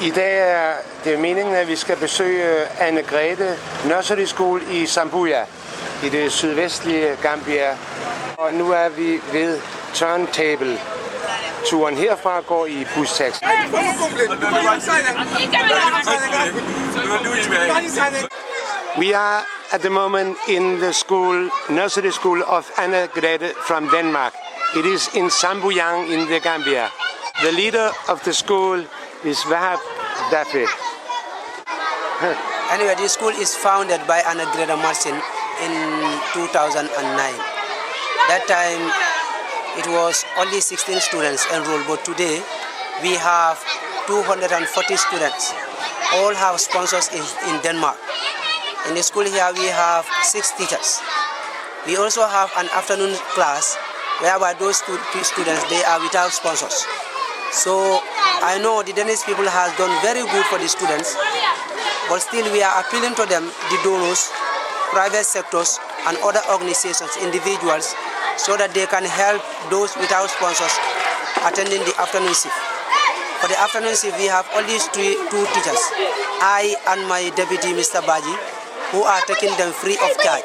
I dag er det meningen, at vi skal besøge Anne-Grethe Nursery School i Sambuja, i det sydvestlige Gambia. Og nu er vi ved Turntable. Turen herfra går i bustaxi. We are at the moment in the school, nursery school of Anne-Grethe from Denmark. It is in Sambujang in the Gambia. The leader of the school is Wahab Daffy. Anyway, this school is founded by Anne-Grethe Martin in 2009. That time it was only 16 students enrolled, but today we have 240 students. All have sponsors in Denmark. In the school here we have 6 teachers. We also have an afternoon class whereby those students, they are without sponsors. So I know the Danish people have done very good for the students, but still we are appealing to them, the donors, private sectors and other organizations, individuals, so that they can help those without sponsors attending the afternoon shift. For the afternoon shift we have only 2 teachers, I and my deputy Mr. Baji, who are taking them free of charge.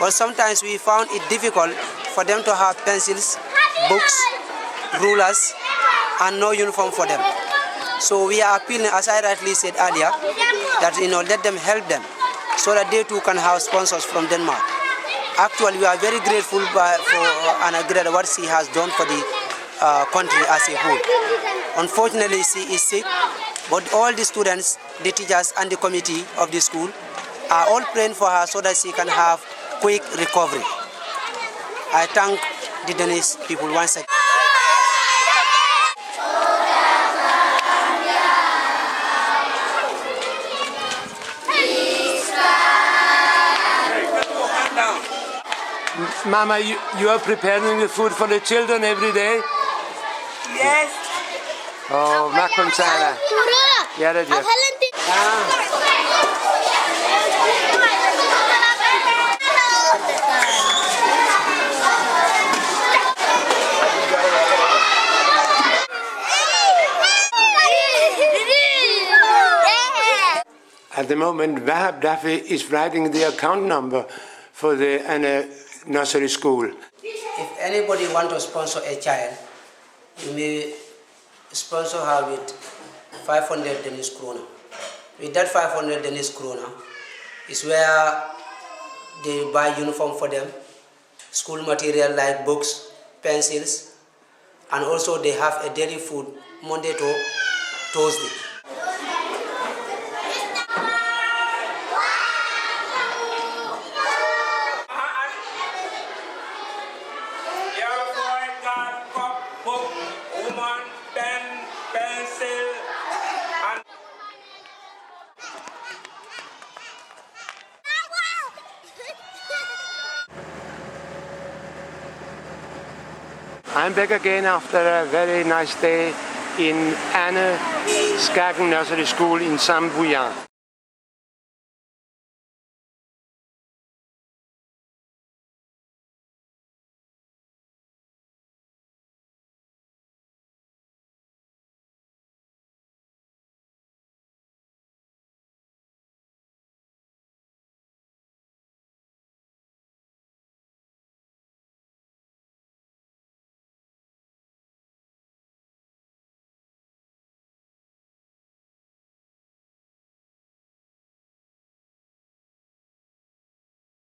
But sometimes we found it difficult for them to have pencils, books, rulers, and no uniform for them. So we are appealing, as I rightly said earlier, that let them help them so that they too can have sponsors from Denmark. Actually, we are very grateful for Anne-Grethe what she has done for the country as a whole. Unfortunately, she is sick, but all the students, the teachers, and the committee of the school are all praying for her so that she can have quick recovery. I thank the Danish people once again. Mama, you are preparing the food for the children every day? Yes. Oh, makunsana. Ja, det er. At the moment, Wahab Daffy is writing the account number for the nursery school. If anybody wants to sponsor a child, you may sponsor her with 500 Danish kroner. With that 500 Danish kroner is where they buy uniform for them, school material like books, pencils, and also they have a daily food Monday to Thursday. I'm back again after a very nice day in Anne Skagen Nursery School in Sambuja.